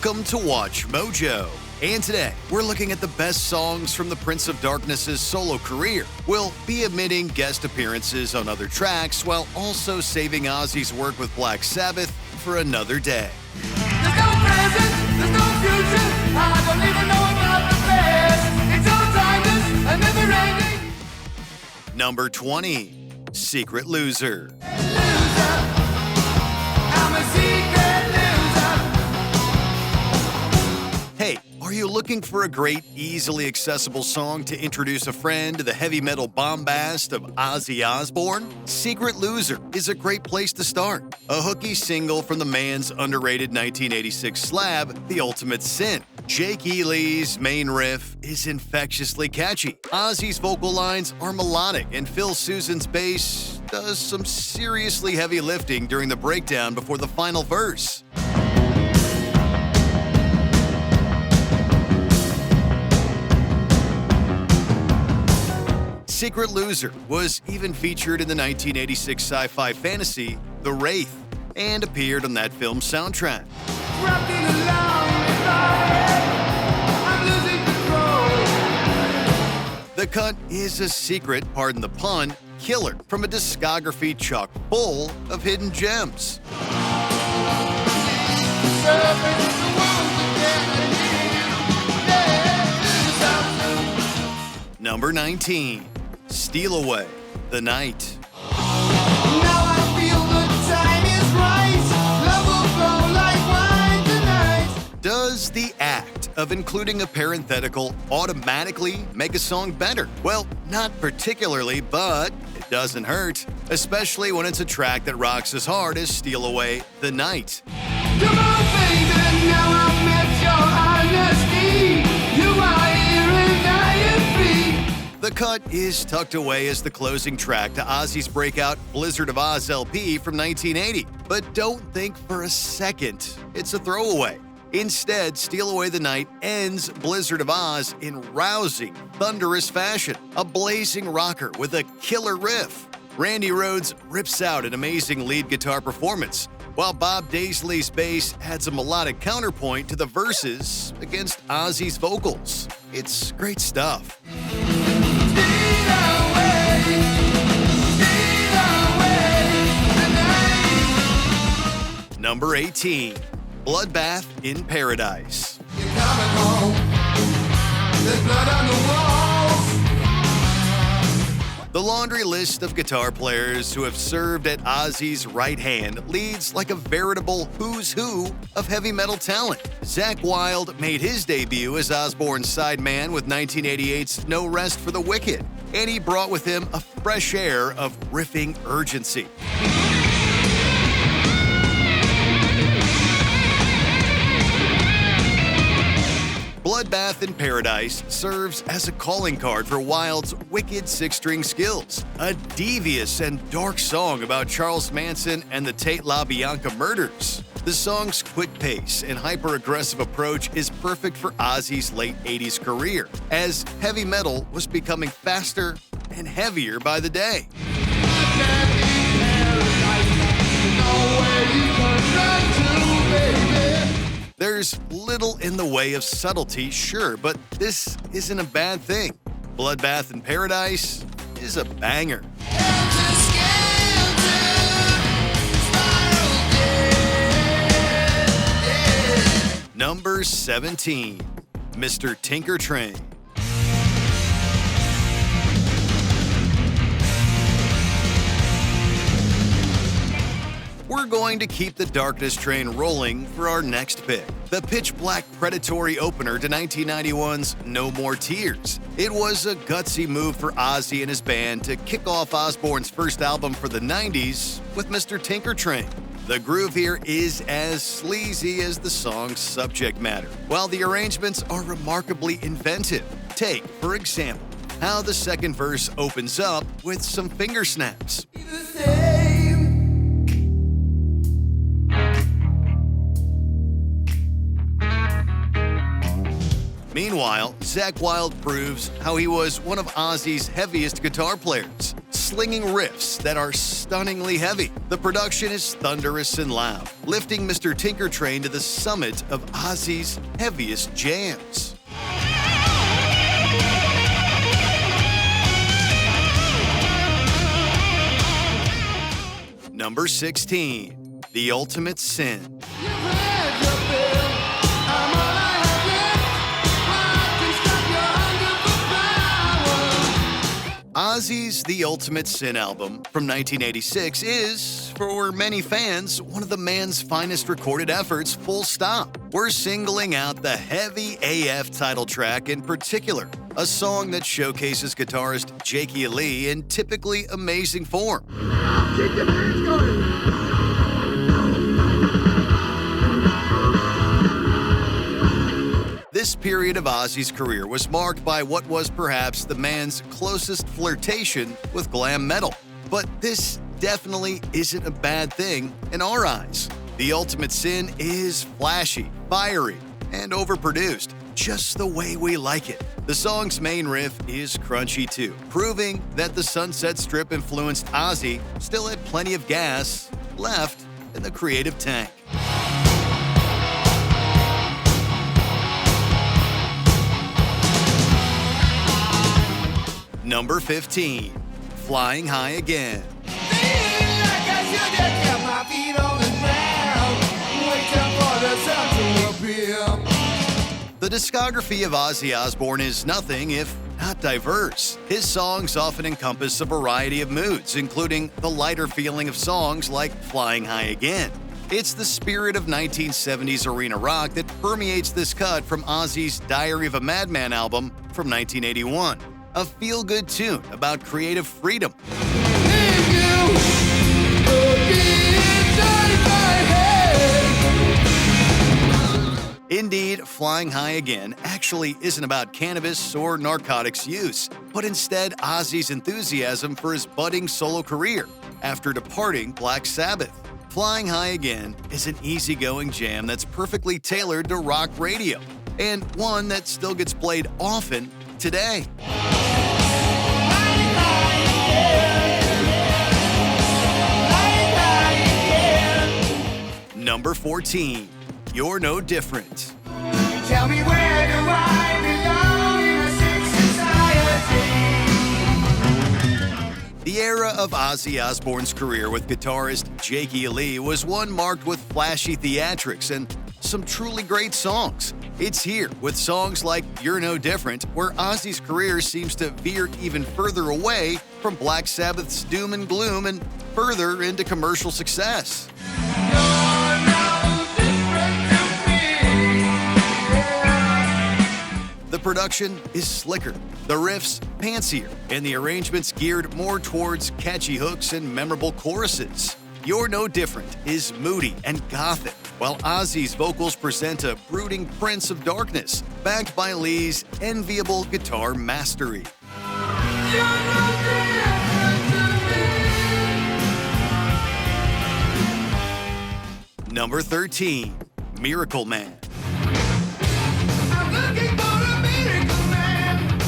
Welcome to Watch Mojo. And today, we're looking at the best songs from the Prince of Darkness's solo career. We'll be omitting guest appearances on other tracks while also saving Ozzy's work with Black Sabbath for another day. There's no present, there's no future. I don't even know about the past. It's all timeless and never ending. Number 20, Secret Loser. Loser. I'm a secret loser. Hey, are you looking for a great, easily accessible song to introduce a friend to the heavy metal bombast of Ozzy Osbourne? Secret Loser is a great place to start. A hooky single from the man's underrated 1986 slab, The Ultimate Sin. Jake Ely's main riff is infectiously catchy. Ozzy's vocal lines are melodic, and Phil Sousan's bass does some seriously heavy lifting during the breakdown before the final verse. Secret Loser was even featured in the 1986 sci-fi fantasy The Wraith and appeared on that film's soundtrack. Wrapped in a long fire. I'm losing control. The cut is a secret, pardon the pun, killer from a discography chock full of hidden gems. Surface is the world again. Number 19, Steal Away, The Night. Now I feel the time is right. Love will flow like wine tonight. Does the act of including a parenthetical automatically make a song better? Well, not particularly, but it doesn't hurt, especially when it's a track that rocks as hard as Steal Away, The Night. Come on, baby, now I've met your honesty. You are here and I am free. The cut is tucked away as the closing track to Ozzy's breakout Blizzard of Oz LP from 1980. But don't think for a second it's a throwaway. Instead, Steal Away the Night ends Blizzard of Oz in rousing, thunderous fashion, a blazing rocker with a killer riff. Randy Rhoads rips out an amazing lead guitar performance, while Bob Daisley's bass adds a melodic counterpoint to the verses against Ozzy's vocals. It's great stuff. Number 18, Bloodbath in Paradise. You're coming home. There's blood on the walls. The laundry list of guitar players who have served at Ozzy's right hand leads like a veritable who's who of heavy metal talent. Zakk Wylde made his debut as Osbourne's sideman with 1988's No Rest for the Wicked, and he brought with him a fresh air of riffing urgency. Bloodbath in Paradise serves as a calling card for Wylde's wicked six-string skills, a devious and dark song about Charles Manson and the Tate LaBianca murders. The song's quick pace and hyper-aggressive approach is perfect for Ozzy's late 80s career, as heavy metal was becoming faster and heavier by the day. There's little in the way of subtlety, sure, but this isn't a bad thing. Bloodbath in Paradise is a banger. Number 17, Mr. Tinker Train. We're going to keep the darkness train rolling for our next pick, the pitch-black predatory opener to 1991's No More Tears. It was a gutsy move for Ozzy and his band to kick off Osbourne's first album for the 90s with Mr. Tinker Train. The groove here is as sleazy as the song's subject matter, while the arrangements are remarkably inventive. Take, for example, how the second verse opens up with some finger snaps. Meanwhile, Zakk Wylde proves how he was one of Ozzy's heaviest guitar players, slinging riffs that are stunningly heavy. The production is thunderous and loud, lifting Mr. Tinker Train to the summit of Ozzy's heaviest jams. Number 16, The Ultimate Sin. Ozzy's The Ultimate Sin album from 1986 is, for many fans, one of the man's finest recorded efforts, full stop. We're singling out the heavy AF title track in particular, a song that showcases guitarist Jakey Lee in typically amazing form. Keep your hands going. This period of Ozzy's career was marked by what was perhaps the man's closest flirtation with glam metal. But this definitely isn't a bad thing in our eyes. The Ultimate Sin is flashy, fiery, and overproduced, just the way we like it. The song's main riff is crunchy too, proving that the Sunset Strip-influenced Ozzy still had plenty of gas left in the creative tank. Number 15, Flying High Again. The discography of Ozzy Osbourne is nothing if not diverse. His songs often encompass a variety of moods, including the lighter feeling of songs like Flying High Again. It's the spirit of 1970s arena rock that permeates this cut from Ozzy's Diary of a Madman album from 1981. A feel-good tune about creative freedom. Indeed, Flying High Again actually isn't about cannabis or narcotics use, but instead Ozzy's enthusiasm for his budding solo career after departing Black Sabbath. Flying High Again is an easygoing jam that's perfectly tailored to rock radio, and one that still gets played often today. Number 14, Youre No Different. Tell me, where do I belong in a sick society? The era of Ozzy Osbourne's career with guitarist Jakey Lee was one marked with flashy theatrics and some truly great songs. It's here with songs like Youre No Different, where Ozzy's career seems to veer even further away from Black Sabbath's doom and gloom and further into commercial success. The production is slicker, the riffs pantsier, and the arrangements geared more towards catchy hooks and memorable choruses. Youre No Different is moody and gothic, while Ozzy's vocals present a brooding prince of darkness, backed by Lee's enviable guitar mastery. Number 13, Miracle Man. I'm looking for a miracle man.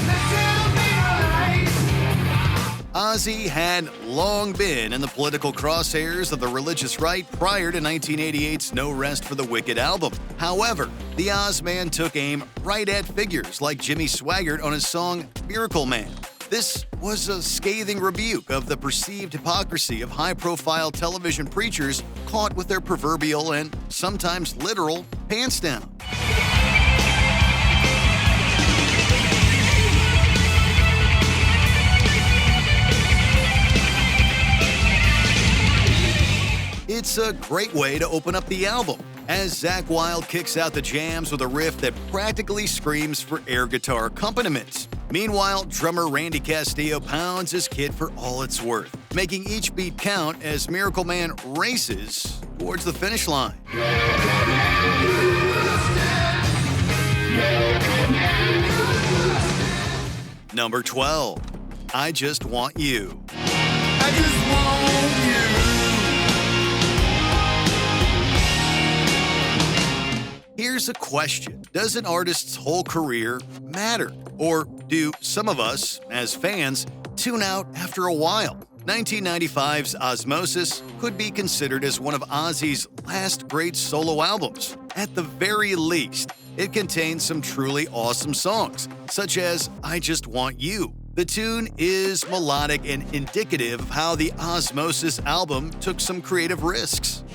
Let's tell me lies. Ozzy had long been in the political crosshairs of the religious right prior to 1988's No Rest for the Wicked album. However, the Ozman took aim right at figures like Jimmy Swaggart on his song Miracle Man. This was a scathing rebuke of the perceived hypocrisy of high-profile television preachers caught with their proverbial and sometimes literal pants down. It's a great way to open up the album, as Zakk Wylde kicks out the jams with a riff that practically screams for air guitar accompaniment. Meanwhile, drummer Randy Castillo pounds his kit for all it's worth, making each beat count as Miracle Man races towards the finish line. Number 12, I Just Want You. I just want you. Here's a question. Does an artist's whole career matter? Or do some of us, as fans, tune out after a while. 1995's Osmosis could be considered as one of Ozzy's last great solo albums. At the very least, it contains some truly awesome songs, such as I Just Want You. The tune is melodic and indicative of how the Osmosis album took some creative risks.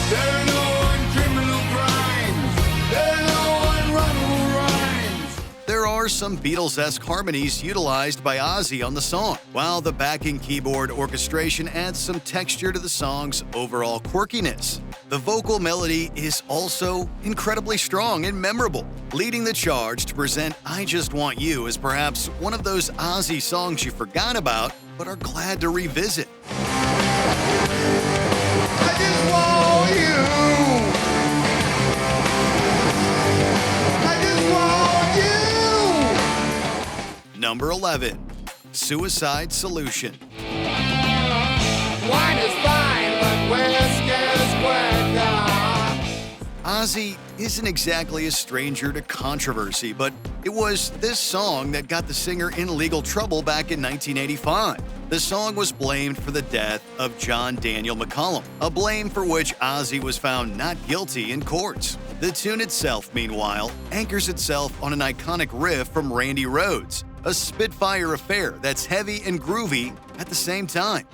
There are no criminal crimes. There are no unrunnable rhymes. There are some Beatles-esque harmonies utilized by Ozzy on the song, while the backing keyboard orchestration adds some texture to the song's overall quirkiness. The vocal melody is also incredibly strong and memorable, leading the charge to present I Just Want You as perhaps one of those Ozzy songs you forgot about but are glad to revisit. I just want you. I just want you. Number 11. Suicide Solution. Wine is fine, but whiskey is quicker. Ozzy isn't exactly a stranger to controversy, but it was this song that got the singer in legal trouble back in 1985. The song was blamed for the death of John Daniel McCollum, a blame for which Ozzy was found not guilty in courts. The tune itself, meanwhile, anchors itself on an iconic riff from Randy Rhoads, a Spitfire affair that's heavy and groovy at the same time.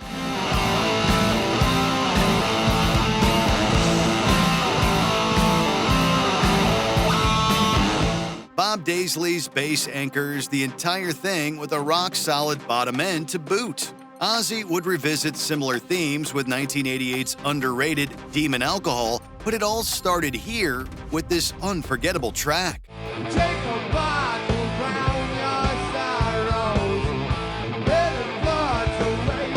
Bob Daisley's bass anchors the entire thing with a rock-solid bottom end to boot. Ozzy would revisit similar themes with 1988's underrated Demon Alcohol, but it all started here with this unforgettable track. Take a bottle, drown your sorrows. Better floods away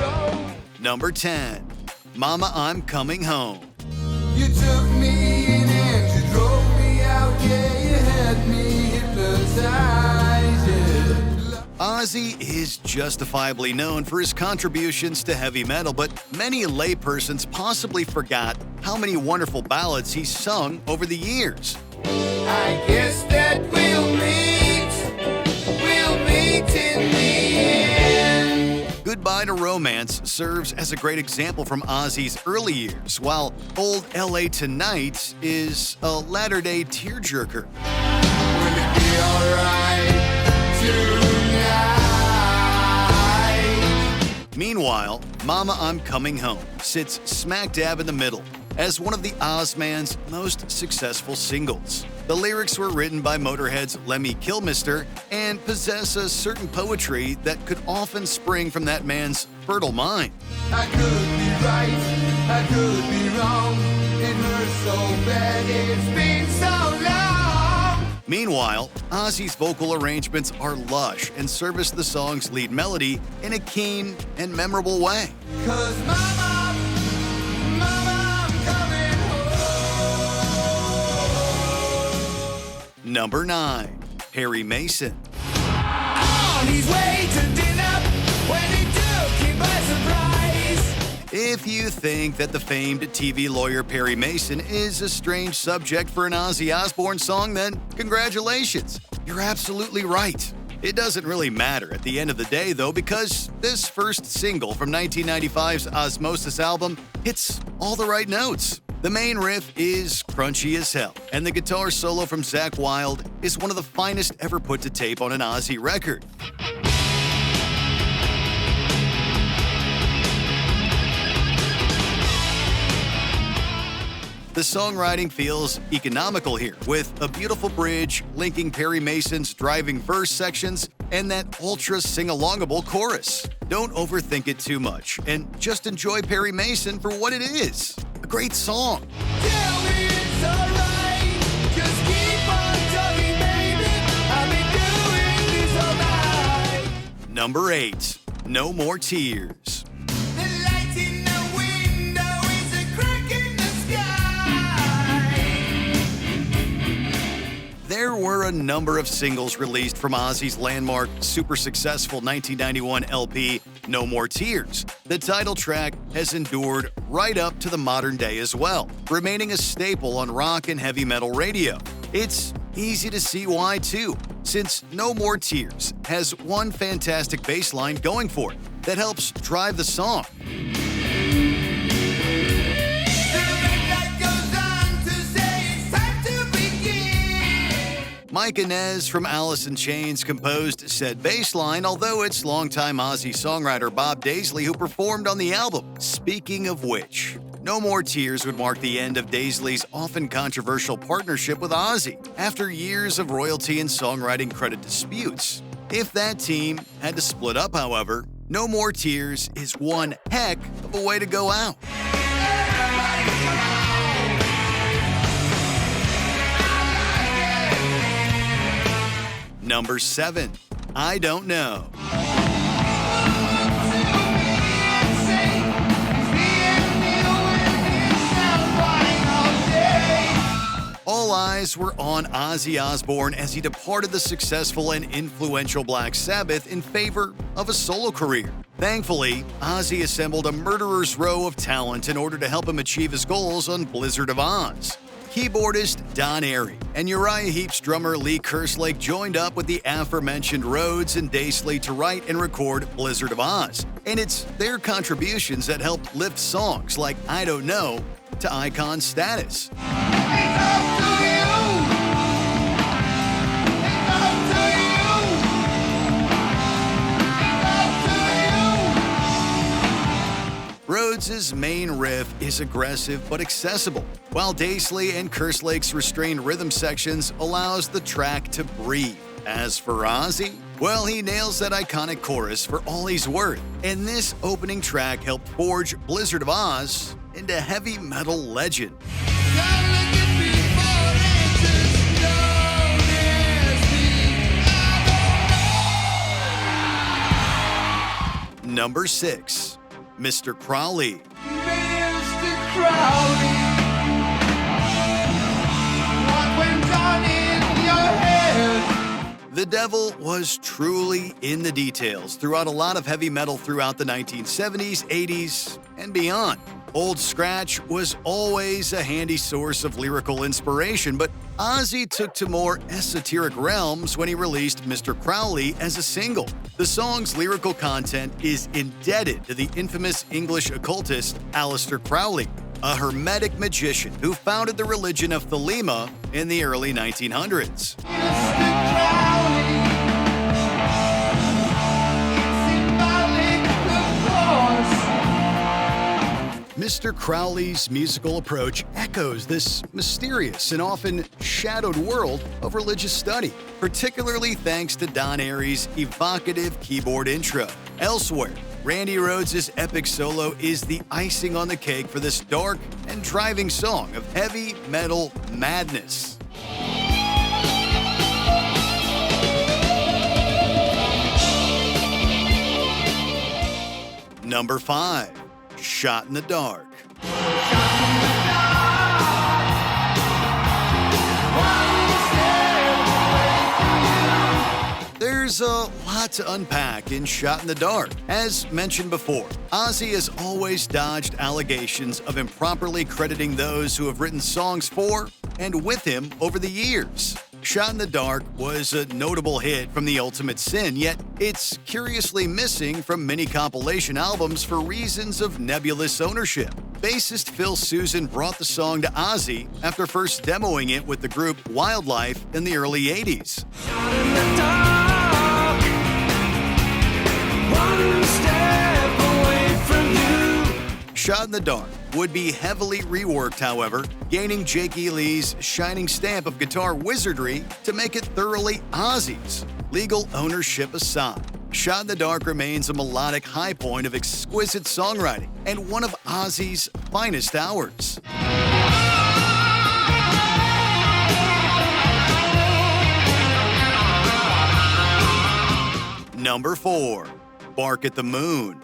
tomorrow. Number 10. Mama, I'm Coming Home. You took me in and you drove me out, yeah, you had me hypnotized, yeah. Ozzy is justifiably known for his contributions to heavy metal, but many laypersons possibly forgot how many wonderful ballads he's sung over the years. I guess that we'll meet in the end. Goodbye to Romance serves as a great example from Ozzy's early years, while Old L.A. Tonight is a latter-day tearjerker. Will it be alright tonight? Meanwhile, Mama, I'm Coming Home sits smack dab in the middle as one of the Ozman's most successful singles. The lyrics were written by Motorhead's Lemmy Kilmister and possess a certain poetry that could often spring from that man's fertile mind. I could be right, I could be wrong. It hurts so bad, it's been so long. Meanwhile, Ozzy's vocal arrangements are lush and service the song's lead melody in a keen and memorable way. 'Cause mama, I'm coming home. Number 9. Perry Mason. On his way to dinner when he took him by surprise. If you think that the famed TV lawyer Perry Mason is a strange subject for an Ozzy Osbourne song, then congratulations. You're absolutely right. It doesn't really matter at the end of the day, though, because this first single from 1995's Osmosis album hits all the right notes. The main riff is crunchy as hell, and the guitar solo from Zakk Wylde is one of the finest ever put to tape on an Ozzy record. The songwriting feels economical here, with a beautiful bridge linking Perry Mason's driving verse sections and that ultra sing-alongable chorus. Don't overthink it too much, and just enjoy Perry Mason for what it is. A great song. Tell me it's alright. Just keep on talking, baby. I've been doing this all night. Number 8. No More Tears. The light in the window is a crack in the sky. There were a number of singles released from Ozzy's landmark, super successful 1991 LP, No More Tears. The title track has endured right up to the modern day as well, remaining a staple on rock and heavy metal radio. It's easy to see why, too. since No More Tears has one fantastic bass line going for it that helps drive the song. Mike Inez from Alice in Chains composed said bass line, although it's longtime Ozzy songwriter Bob Daisley who performed on the album. Speaking of which, No More Tears would mark the end of Daisley's often controversial partnership with Ozzy after years of royalty and songwriting credit disputes. If that team had to split up, however, No More Tears is one heck of a way to go out. Number 7. I Don't Know. All eyes were on Ozzy Osbourne as he departed the successful and influential Black Sabbath in favor of a solo career. Thankfully, Ozzy assembled a murderer's row of talent in order to help him achieve his goals on Blizzard of Oz. Keyboardist Don Airey and Uriah Heep's drummer Lee Kerslake joined up with the aforementioned Rhodes and Daisley to write and record Blizzard of Oz, and it's their contributions that helped lift songs like I Don't Know to icon status. Rhodes' main riff is aggressive but accessible, while Daisley and Kerslake's restrained rhythm sections allows the track to breathe. As for Ozzy, well, he nails that iconic chorus for all he's worth, and this opening track helped forge Blizzard of Oz into heavy metal legend. Number 6. Mr. Crowley. Mr. Crowley, what went on in your head? The devil was truly in the details throughout a lot of heavy metal throughout the 1970s, 80s, and beyond. Old Scratch was always a handy source of lyrical inspiration, but Ozzy took to more esoteric realms when he released Mr. Crowley as a single. The song's lyrical content is indebted to the infamous English occultist Aleister Crowley, a hermetic magician who founded the religion of Thelema in the early 1900s. Mr. Crowley's musical approach echoes this mysterious and often shadowed world of religious study, particularly thanks to Don Airey's evocative keyboard intro. Elsewhere, Randy Rhoads' epic solo is the icing on the cake for this dark and driving song of heavy metal madness. Number 5. Shot in the Dark. There's a lot to unpack in Shot in the Dark. As mentioned before, Ozzy has always dodged allegations of improperly crediting those who have written songs for and with him over the years. Shot in the Dark was a notable hit from The Ultimate Sin, yet it's curiously missing from many compilation albums for reasons of nebulous ownership. Bassist Phil Susan brought the song to Ozzy after first demoing it with the group Wildlife in the early 80s. Shot in the dark, one step away from you. Shot in the Dark would be heavily reworked, however, gaining Jake E. Lee's shining stamp of guitar wizardry to make it thoroughly Ozzy's. Legal ownership aside, Shot in the Dark remains a melodic high point of exquisite songwriting and one of Ozzy's finest hours. Number 4. Bark at the Moon.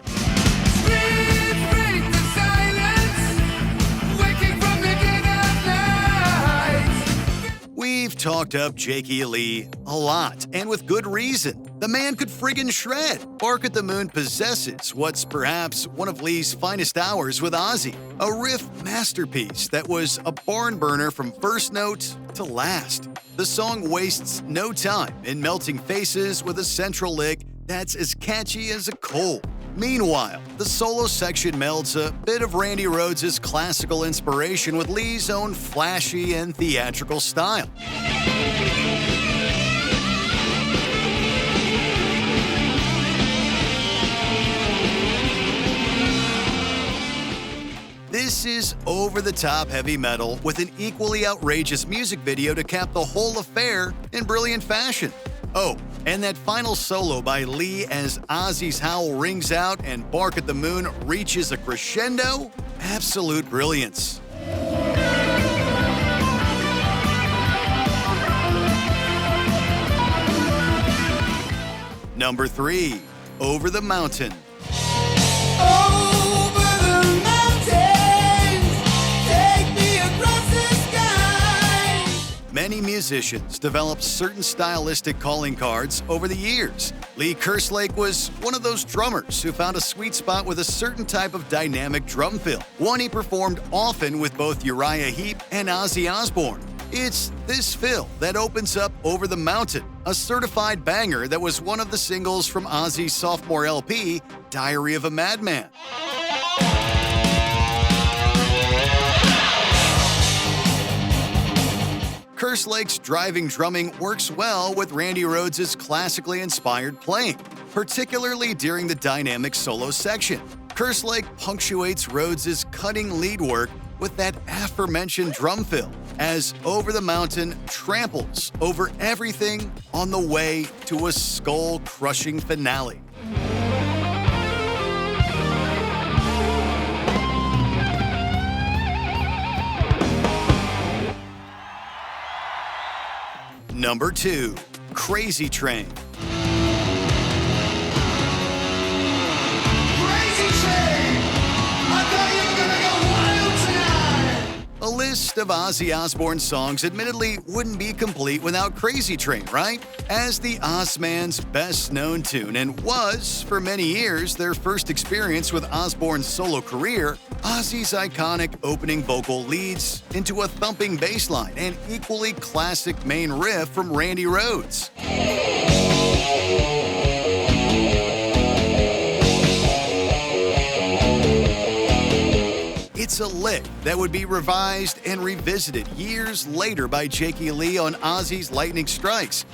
We've talked up Jakey Lee a lot, and with good reason. The man could friggin' shred. Bark at the Moon possesses what's perhaps one of Lee's finest hours with Ozzy, a riff masterpiece that was a barn burner from first note to last. The song wastes no time in melting faces with a central lick that's as catchy as a coal. Meanwhile, the solo section melds a bit of Randy Rhoads' classical inspiration with Lee's own flashy and theatrical style. This is over-the-top heavy metal with an equally outrageous music video to cap the whole affair in brilliant fashion. Oh, and that final solo by Lee as Ozzy's howl rings out and Bark at the Moon reaches a crescendo? Absolute brilliance. Number 3, Over the Mountain. Many musicians developed certain stylistic calling cards over the years. Lee Kerslake was one of those drummers who found a sweet spot with a certain type of dynamic drum fill, one he performed often with both Uriah Heep and Ozzy Osbourne. It's this fill that opens up Over the Mountain, a certified banger that was one of the singles from Ozzy's sophomore LP, Diary of a Madman. Kerslake's driving drumming works well with Randy Rhoads' classically inspired playing, particularly during the dynamic solo section. Kerslake punctuates Rhoads' cutting lead work with that aforementioned drum fill, as Over the Mountain tramples over everything on the way to a skull-crushing finale. Number 2, Crazy Train. A list of Ozzy Osbourne songs admittedly wouldn't be complete without Crazy Train, right? As the Ozman's best-known tune and was, for many years, their first experience with Osbourne's solo career, Ozzy's iconic opening vocal leads into a thumping bass line and equally classic main riff from Randy Rhoads. It's a lick that would be revised and revisited years later by Jakey Lee on Ozzy's Lightning Strikes.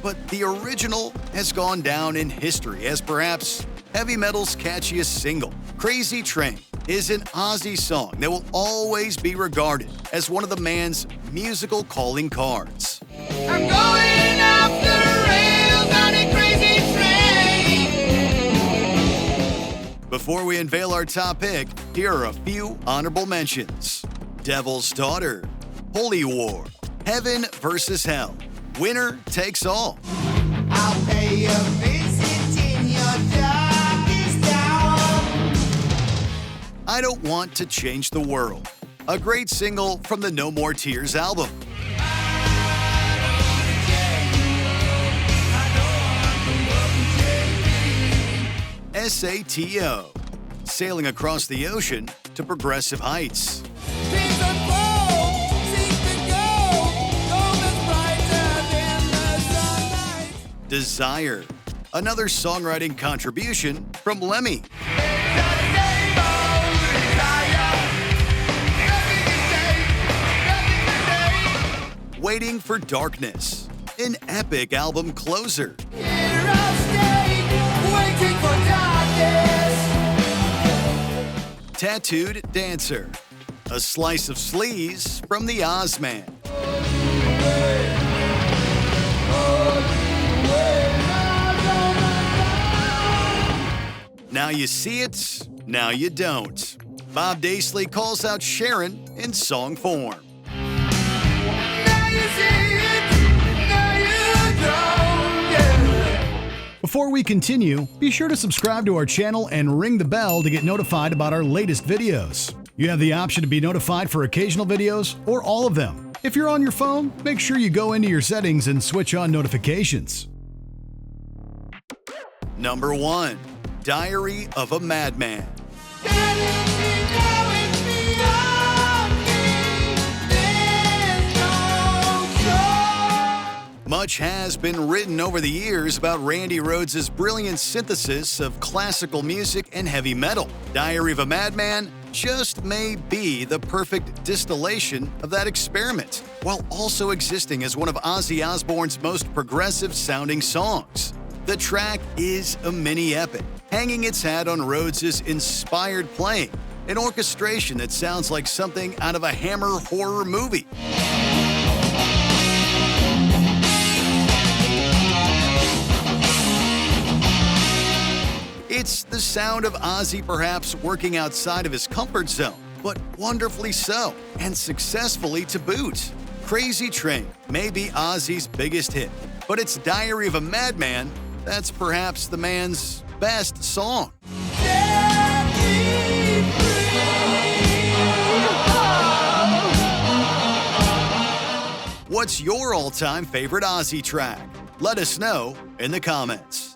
But the original has gone down in history as perhaps heavy metal's catchiest single. Crazy Train is an Ozzy song that will always be regarded as one of the man's musical calling cards. I'm going off the rails on a crazy train. Before we unveil our top pick, here are a few honorable mentions. Devil's Daughter, Holy War, Heaven vs. Hell, Winner Takes All. I'll pay a visit in your darkest hour. I Don't Want to Change the World, a great single from the No More Tears album. SATO, Sailing Across the Ocean to Progressive Heights. Things unfold, seek to go, gold is brighter than the sunlight. Desire, another songwriting contribution from Lemmy. Waiting for Darkness, an epic album closer. Here I'll stay, waiting for darkness. Tattooed Dancer, a slice of sleaze from the Ozman. Now you see it, now you don't. Bob Daisley calls out Sharon in song form. Now you see it, now you don't, yeah. Before we continue, be sure to subscribe to our channel and ring the bell to get notified about our latest videos. You have the option to be notified for occasional videos or all of them. If you're on your phone, make sure you go into your settings and switch on notifications. Number 1. Diary of a Madman. Much has been written over the years about Randy Rhoads' brilliant synthesis of classical music and heavy metal. Diary of a Madman just may be the perfect distillation of that experiment, while also existing as one of Ozzy Osbourne's most progressive-sounding songs. The track is a mini-epic, hanging its hat on Rhoads' inspired playing, an orchestration that sounds like something out of a Hammer horror movie. It's the sound of Ozzy perhaps working outside of his comfort zone, but wonderfully so, and successfully to boot. Crazy Train may be Ozzy's biggest hit, but it's Diary of a Madman that's perhaps the man's best song. What's your all-time favorite Ozzy track? Let us know in the comments.